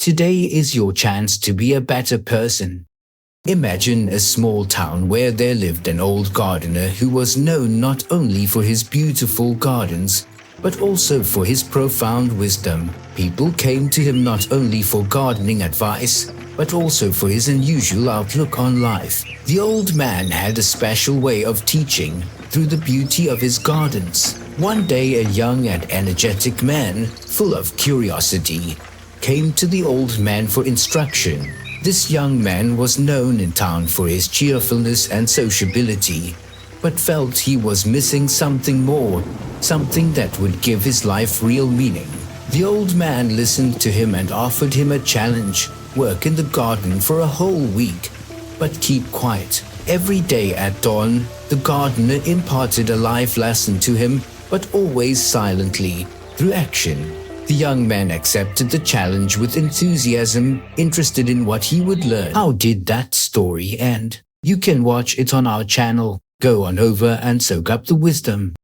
Today is your chance to be a better person. Imagine a small town where there lived an old gardener who was known not only for his beautiful gardens, but also for his profound wisdom. People came to him not only for gardening advice, but also for his unusual outlook on life. The old man had a special way of teaching through the beauty of his gardens. One day, a young and energetic man, full of curiosity, came to the old man for instruction. This young man was known in town for his cheerfulness and sociability, but felt he was missing something more, something that would give his life real meaning. The old man listened to him and offered him a challenge: work in the garden for a whole week, but keep quiet. Every day at dawn, the gardener imparted a life lesson to him, but always silently, through action. The young man accepted the challenge with enthusiasm, interested in what he would learn. How did that story end? You can watch it on our channel. Go on over and soak up the wisdom.